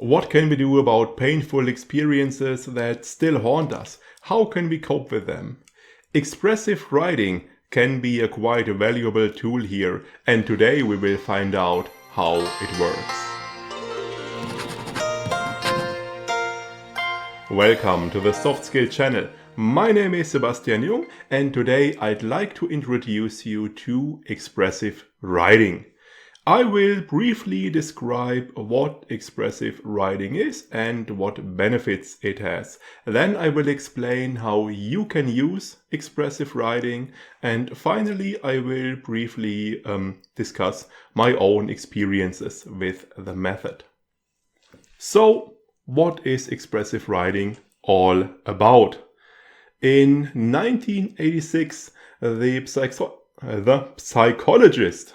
What can we do about painful experiences that still haunt us? How can we cope with them? Expressive writing can be a quite valuable tool here, and today we will find out how it works. Welcome to the Soft Skill channel. My name is Sebastian Jung, and today I'd like to introduce you to expressive writing. I will briefly describe what expressive writing is and what benefits it has. Then I will explain how you can use expressive writing, and finally I will briefly discuss my own experiences with the method. So, what is expressive writing all about? In 1986, the psychologist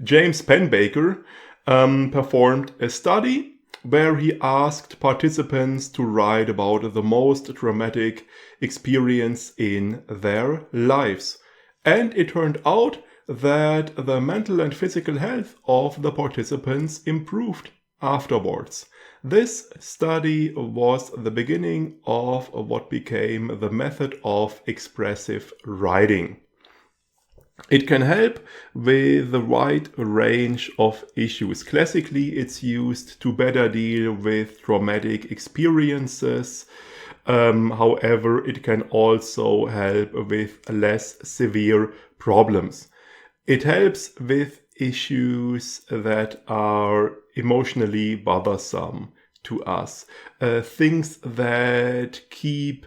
James Pennebaker performed a study where he asked participants to write about the most traumatic experience in their lives. And it turned out that the mental and physical health of the participants improved afterwards. This study was the beginning of what became the method of expressive writing. It can help with the wide range of issues. Classically, it's used to better deal with traumatic experiences. However, it can also help with less severe problems. It helps with issues that are emotionally bothersome to us, things that keep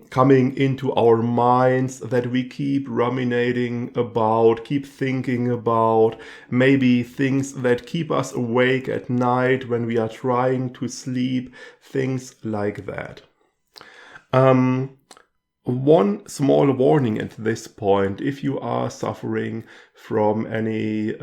coming into our minds, that we keep ruminating about, keep thinking about, maybe things that keep us awake at night when we are trying to sleep, things like that. One small warning at this point: if you are suffering from any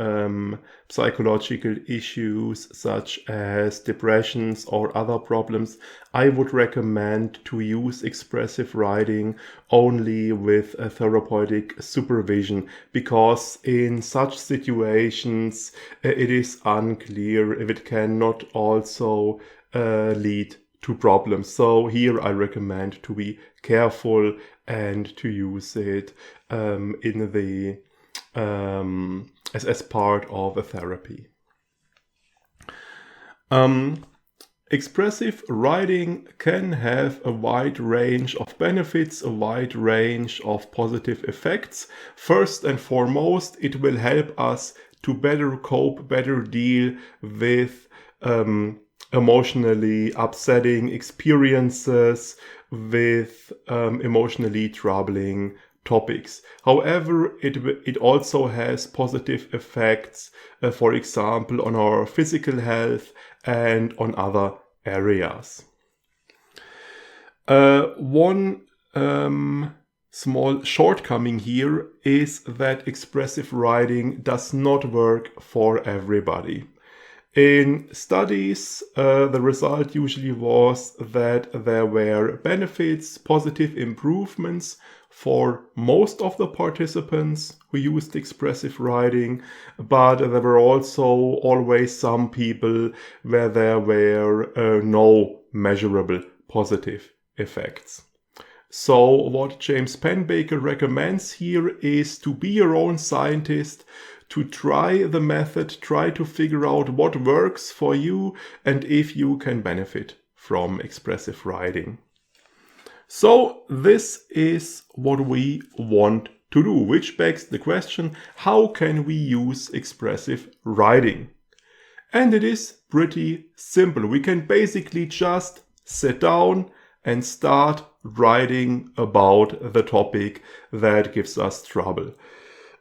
psychological issues such as depressions or other problems, I would recommend to use expressive writing only with a therapeutic supervision, because in such situations it is unclear if it cannot also lead to problems. So here I recommend to be careful and to use it in the as part of a therapy. Expressive writing can have a wide range of benefits, a wide range of positive effects. First and foremost, it will help us to better cope, better deal with emotionally upsetting experiences, with emotionally troubling topics. However, it also has positive effects, for example, on our physical health and on other areas. One small shortcoming here is that expressive writing does not work for everybody. In studies, the result usually was that there were benefits, positive improvements for most of the participants who used expressive writing, but there were also always some people where there were no measurable positive effects. So what James Pennebaker recommends here is to be your own scientist, to try the method, try to figure out what works for you and if you can benefit from expressive writing. So this is what we want to do, which begs the question: how can we use expressive writing? And it is pretty simple. We can basically just sit down and start writing about the topic that gives us trouble.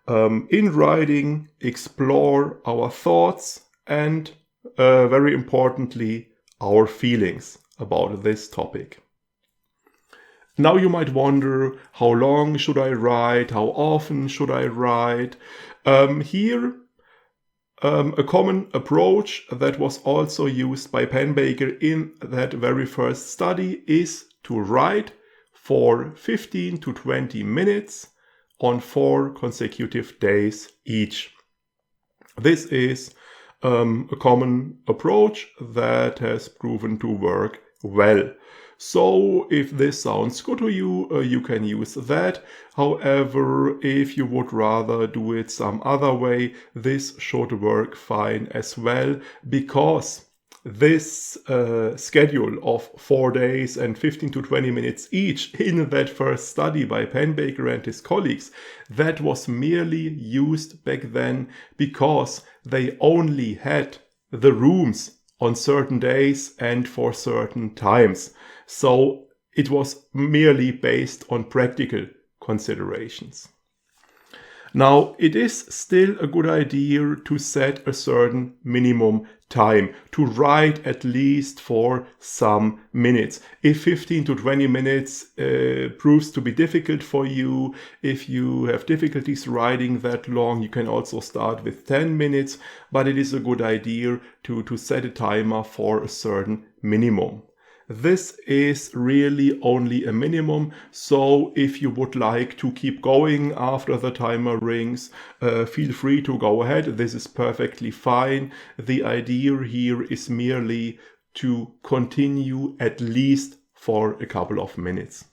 In writing, explore our thoughts and, very importantly, our feelings about this topic. Now you might wonder, how long should I write? How often should I write? Here, a common approach that was also used by Pennebaker in that very first study is to write for 15 to 20 minutes on 4 consecutive days each. This is a common approach that has proven to work well. So if this sounds good to you, you can use that. However, if you would rather do it some other way, this should work fine as well, because this schedule of 4 days and 15 to 20 minutes each in that first study by Pennebaker and his colleagues, that was merely used back then because they only had the rooms on certain days and for certain times. So it was merely based on practical considerations. Now, it is still a good idea to set a certain minimum time, to write at least for some minutes. If 15 to 20 minutes proves to be difficult for you, if you have difficulties writing that long, you can also start with 10 minutes, but it is a good idea to set a timer for a certain minimum. This is really only a minimum, so if you would like to keep going after the timer rings, feel free to go ahead. This is perfectly fine. The idea here is merely to continue at least for a couple of minutes.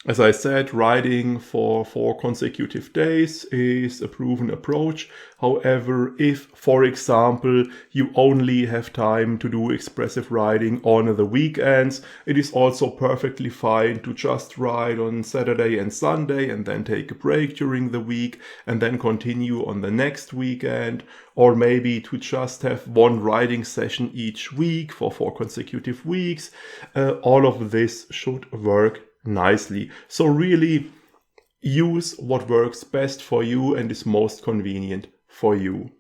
As I said, writing for 4 consecutive days is a proven approach. However, if, for example, you only have time to do expressive writing on the weekends, it is also perfectly fine to just write on Saturday and Sunday and then take a break during the week and then continue on the next weekend, or maybe to just have one writing session each week for 4 consecutive weeks. All of this should work nicely. So really use what works best for you and is most convenient for you.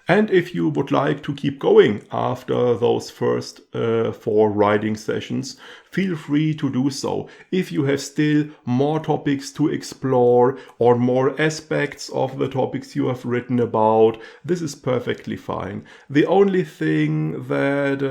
And if you would like to keep going after those first 4 writing sessions, feel free to do so. If you have still more topics to explore or more aspects of the topics you have written about, this is perfectly fine. The only thing that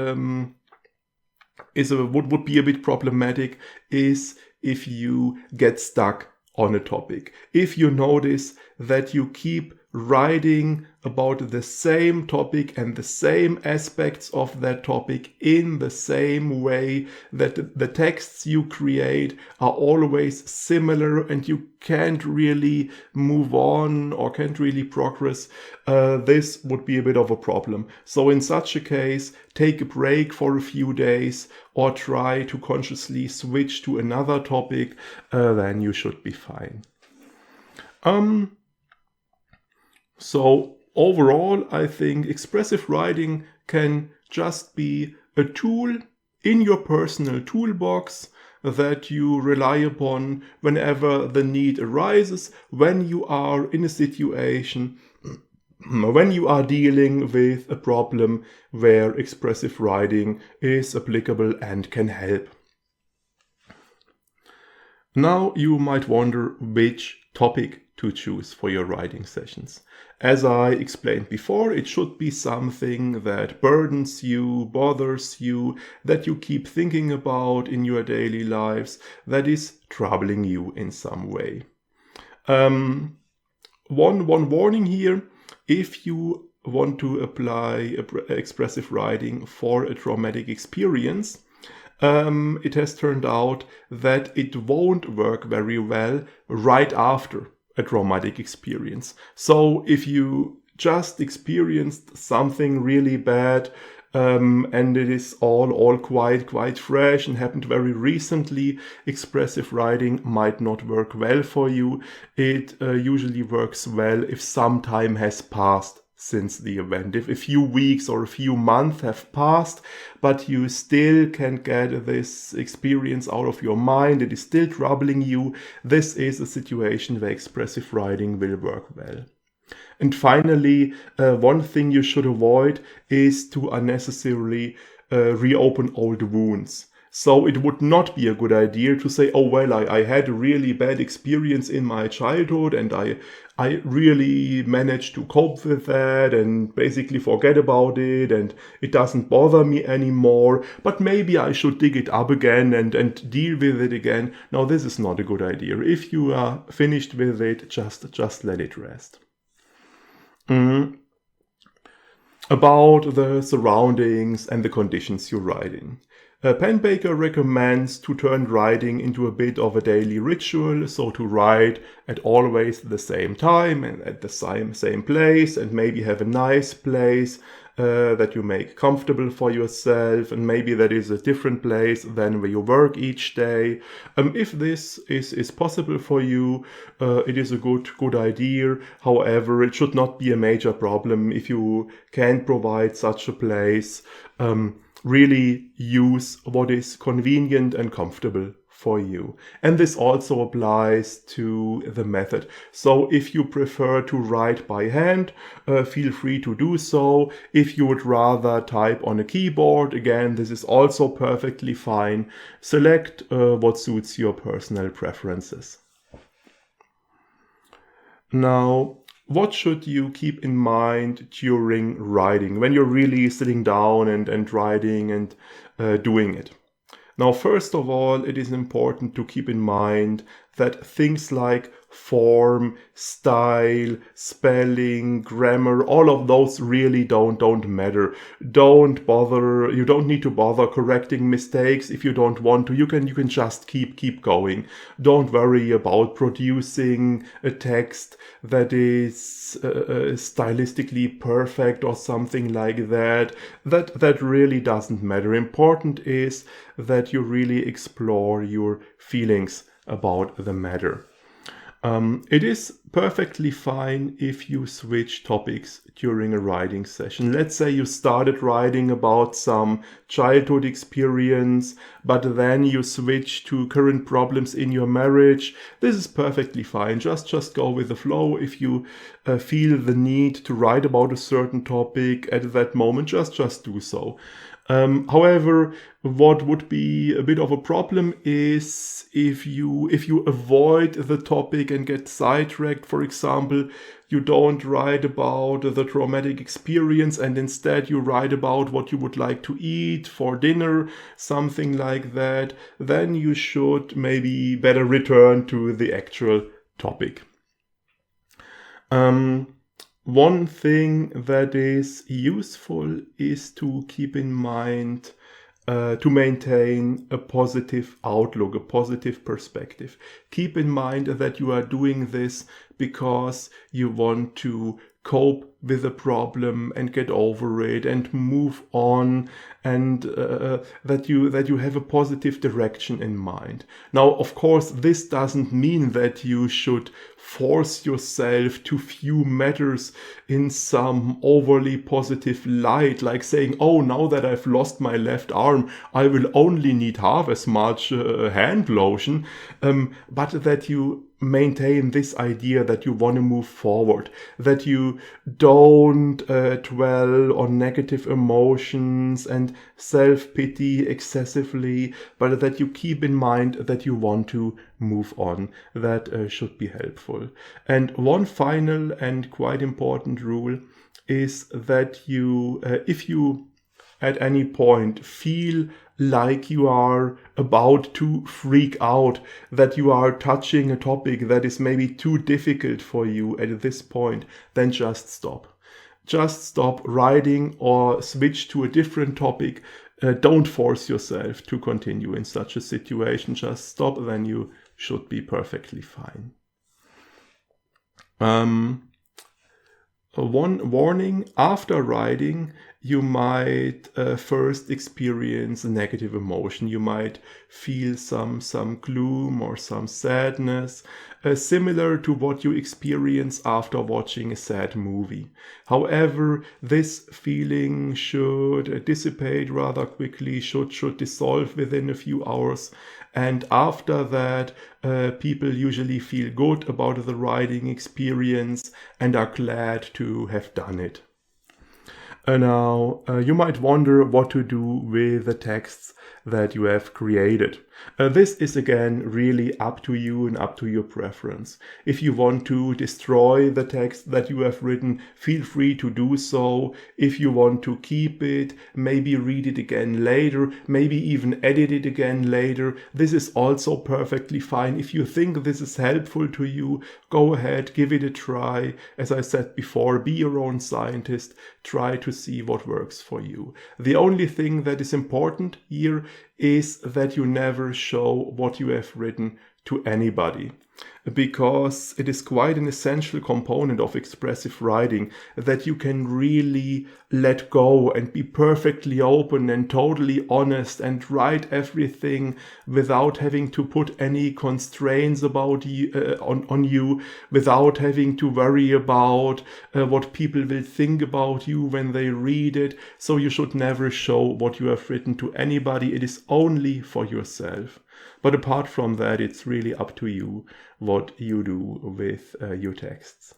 would be a bit problematic is if you get stuck on a topic. If you notice that you keep writing about the same topic and the same aspects of that topic in the same way, that the texts you create are always similar and you can't really move on or can't really progress, this would be a bit of a problem. So in such a case, take a break for a few days or try to consciously switch to another topic, then you should be fine. So overall, I think expressive writing can just be a tool in your personal toolbox that you rely upon whenever the need arises, when you are in a situation, when you are dealing with a problem where expressive writing is applicable and can help. Now you might wonder which topic to choose for your writing sessions. As I explained before, it should be something that burdens you, bothers you, that you keep thinking about in your daily lives, that is troubling you in some way. One warning here: if you want to apply expressive writing for a traumatic experience, it has turned out that it won't work very well right after a traumatic experience. So if you just experienced something really bad, and it is all quite fresh and happened very recently, expressive writing might not work well for you. It usually works well if some time has passed since the event. If a few weeks or a few months have passed, but you still can't get this experience out of your mind, it is still troubling you, this is a situation where expressive writing will work well. And finally, one thing you should avoid is to unnecessarily reopen old wounds. So it would not be a good idea to say, oh well, I had a really bad experience in my childhood and I really managed to cope with that and basically forget about it and it doesn't bother me anymore, but maybe I should dig it up again and deal with it again. Now this is not a good idea. If you are finished with it, just let it rest. Mm, about the surroundings and the conditions you write in. Pennebaker recommends to turn writing into a bit of a daily ritual, so to write at always the same time and at the same place, and maybe have a nice place that you make comfortable for yourself, and maybe that is a different place than where you work each day. If this is possible for you, it is a good idea. However, it should not be a major problem if you can provide such a place. Really use what is convenient and comfortable for you. And this also applies to the method. So if you prefer to write by hand, feel free to do so. If you would rather type on a keyboard, again, this is also perfectly fine. Select what suits your personal preferences. Now, what should you keep in mind during writing, when you're really sitting down and writing and doing it? Now, first of all, it is important to keep in mind that things like form, style, spelling, grammar, all of those really don't matter. Don't bother. You don't need to bother correcting mistakes if you don't want to. You can just keep going. Don't worry about producing a text that is stylistically perfect or something like that. That really doesn't matter. Important is that you really explore your feelings about the matter. It is perfectly fine if you switch topics during a writing session. Let's say you started writing about some childhood experience, but then you switch to current problems in your marriage. This is perfectly fine. Just go with the flow. If you feel the need to write about a certain topic at that moment, just do so. However, what would be a bit of a problem is if you avoid the topic and get sidetracked. For example, you don't write about the traumatic experience and instead you write about what you would like to eat for dinner, something like that. Then you should maybe better return to the actual topic. One thing that is useful is to keep in mind to maintain a positive outlook, a positive perspective. Keep in mind that you are doing this because you want to cope with a problem and get over it and move on, and that you have a positive direction in mind. Now, of course, this doesn't mean that you should force yourself to view matters in some overly positive light, like saying, oh, now that I've lost my left arm, I will only need half as much hand lotion, but that you maintain this idea that you want to move forward, that you don't dwell on negative emotions and self-pity excessively, but that you keep in mind that you want to move on. That should be helpful. And one final and quite important rule is that you, if you at any point feel like you are about to freak out, that you are touching a topic that is maybe too difficult for you at this point, then just stop. Just stop writing or switch to a different topic. Don't force yourself to continue in such a situation. Just stop, then you should be perfectly fine. One warning: after writing, you might first experience a negative emotion. You might feel some gloom or some sadness, similar to what you experience after watching a sad movie. However, this feeling should dissipate rather quickly, should dissolve within a few hours. And after that, people usually feel good about the writing experience and are glad to have done it. Now, you might wonder what to do with the texts that you have created. This is again really up to you and up to your preference. If you want to destroy the text that you have written, feel free to do so. If you want to keep it, maybe read it again later, maybe even edit it again later, this is also perfectly fine. If you think this is helpful to you, go ahead, give it a try. As I said before, be your own scientist. Try to see what works for you. The only thing that is important here is that you never show what you have written to anybody, because it is quite an essential component of expressive writing that you can really let go and be perfectly open and totally honest and write everything without having to put any constraints about you, on you, without having to worry about what people will think about you when they read it. So you should never show what you have written to anybody. It is only for yourself. But apart from that, it's really up to you what you do with your texts.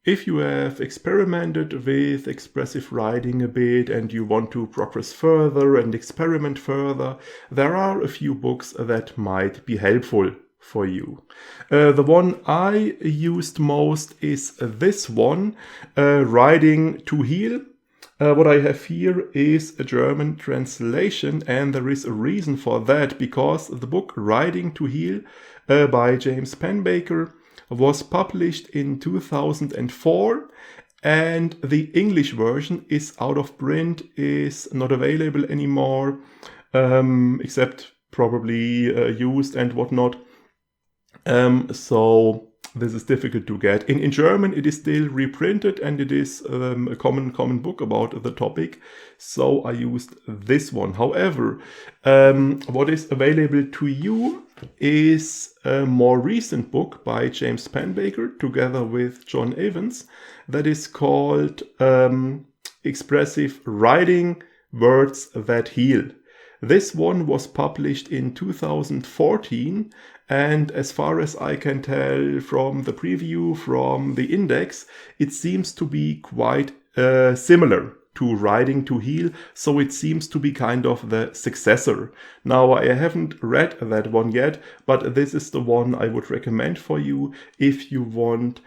If you have experimented with expressive writing a bit and you want to progress further and experiment further, there are a few books that might be helpful for you. The one I used most is this one, Writing to Heal. What I have here is a German translation, and there is a reason for that, because the book Writing to Heal by James Pennebaker was published in 2004, and the English version is out of print, is not available anymore, except probably used and whatnot. So this is difficult to get. In German it is still reprinted, and it is a common book about the topic, so I used this one. However, what is available to you is a more recent book by James Pennebaker together with John Evans that is called Expressive Writing, Words That Heal. This one was published in 2014, and as far as I can tell from the preview, from the index, it seems to be quite similar to Writing to Heal, so it seems to be kind of the successor. Now, I haven't read that one yet, but this is the one I would recommend for you if you want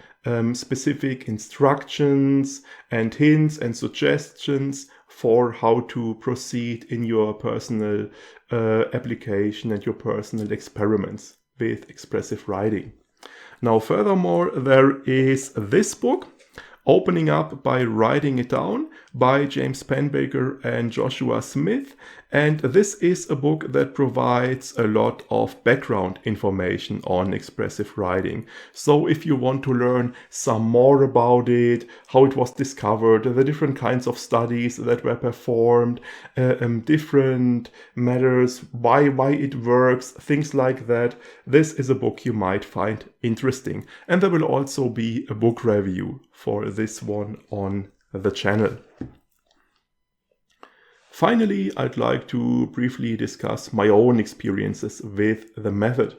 specific instructions and hints and suggestions for how to proceed in your personal application and your personal experiments with expressive writing. Now, furthermore, there is this book, Opening Up by Writing It Down, by James Pennebaker and Joshua Smith. And this is a book that provides a lot of background information on expressive writing. So if you want to learn some more about it, how it was discovered, the different kinds of studies that were performed, different matters, why it works, things like that, this is a book you might find interesting. And there will also be a book review for this one on the channel. Finally, I'd like to briefly discuss my own experiences with the method.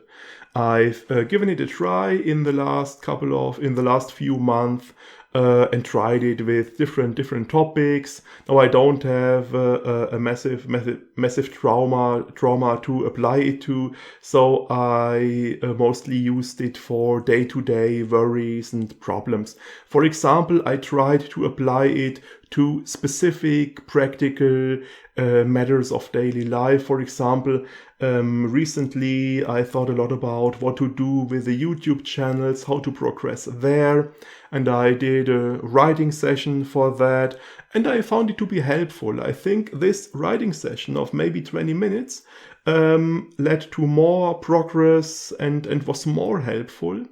I've given it a try in the last few months and tried it with different topics. Now, I don't have a massive trauma to apply it to, so I mostly used it for day-to-day worries and problems. For example, I tried to apply it to specific practical matters of daily life. For example, recently I thought a lot about what to do with the YouTube channels, how to progress there, and I did a writing session for that, and I found it to be helpful. I think this writing session of maybe 20 minutes led to more progress and was more helpful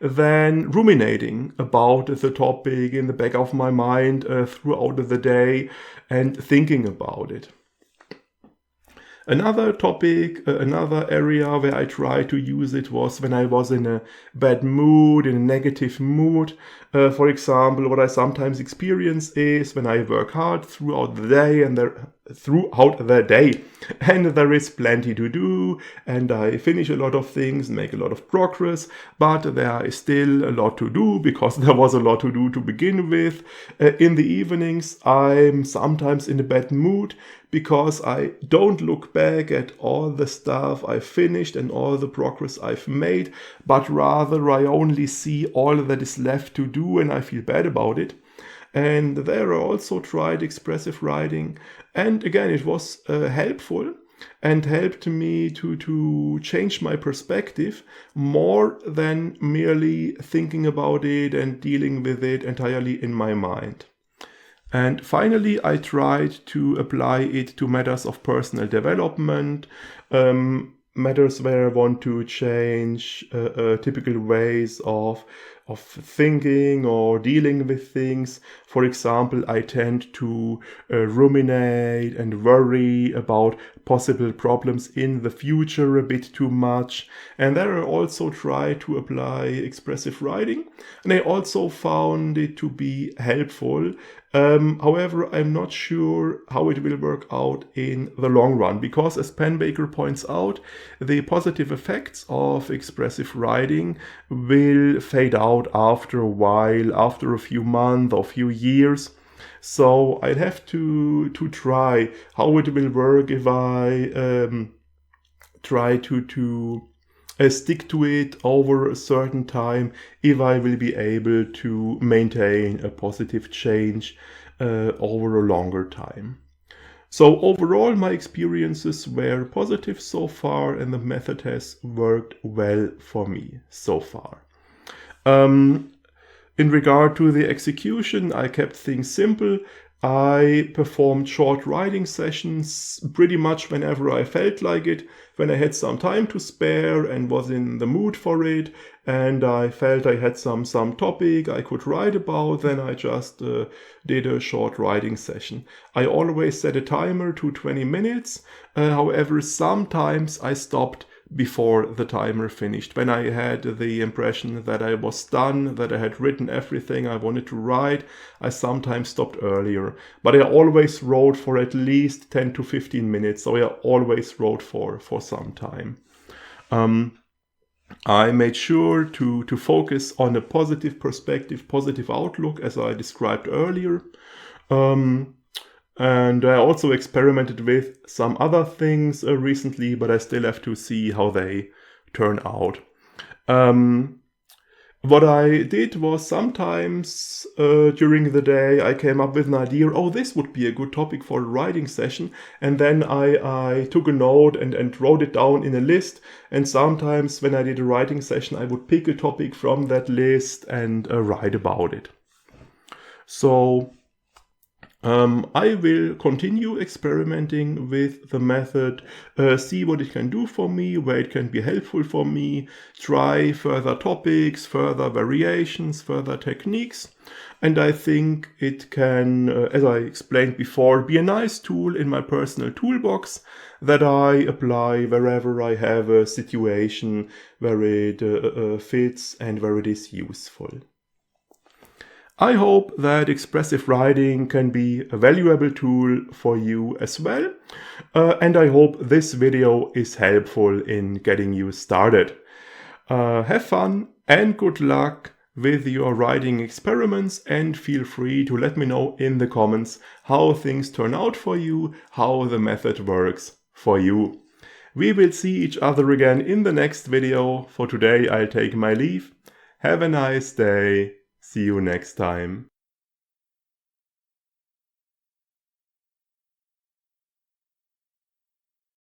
than ruminating about the topic in the back of my mind throughout the day and thinking about it. Another topic, another area where I tried to use it was when I was in a bad mood, in a negative mood. For example, what I sometimes experience is when I work hard throughout the day and there throughout the day. And there is plenty to do, and I finish a lot of things, make a lot of progress, but there is still a lot to do because there was a lot to do to begin with. In the evenings, I'm sometimes in a bad mood because I don't look back at all the stuff I've finished and all the progress I've made, but rather I only see all that is left to do and I feel bad about it. And there I also tried expressive writing, and again it was helpful and helped me to change my perspective more than merely thinking about it and dealing with it entirely in my mind. And finally, I tried to apply it to matters of personal development, matters where I want to change typical ways of thinking or dealing with things. For example, I tend to ruminate and worry about possible problems in the future a bit too much. And there I also try to apply expressive writing, and I also found it to be helpful. However, I'm not sure how it will work out in the long run, because as Pennebaker points out, the positive effects of expressive writing will fade out after a while, after a few months or few years. So I'd have to try how it will work if I try to stick to it over a certain time, if I will be able to maintain a positive change over a longer time. So overall, my experiences were positive so far, and the method has worked well for me so far. In regard to the execution, I kept things simple. I performed short writing sessions pretty much whenever I felt like it, when I had some time to spare and was in the mood for it, and I felt I had some topic I could write about, then I just did a short writing session. I always set a timer to 20 minutes. However, sometimes I stopped before the timer finished. When I had the impression that I was done, that I had written everything I wanted to write, I sometimes stopped earlier. But I always wrote for at least 10 to 15 minutes, so I always wrote for some time. I made sure to focus on a positive perspective, positive outlook, as I described earlier. And I also experimented with some other things recently, but I still have to see how they turn out. What I did was sometimes during the day I came up with an idea, oh, this would be a good topic for a writing session, and then I took a note and wrote it down in a list, and sometimes when I did a writing session I would pick a topic from that list and write about it. So I will continue experimenting with the method, see what it can do for me, where it can be helpful for me, try further topics, further variations, further techniques. And I think it can, as I explained before, be a nice tool in my personal toolbox that I apply wherever I have a situation where it fits and where it is useful. I hope that expressive writing can be a valuable tool for you as well, and I hope this video is helpful in getting you started. Have fun and good luck with your writing experiments, and feel free to let me know in the comments how things turn out for you, how the method works for you. We will see each other again in the next video. For today I'll take my leave. Have a nice day. See you next time.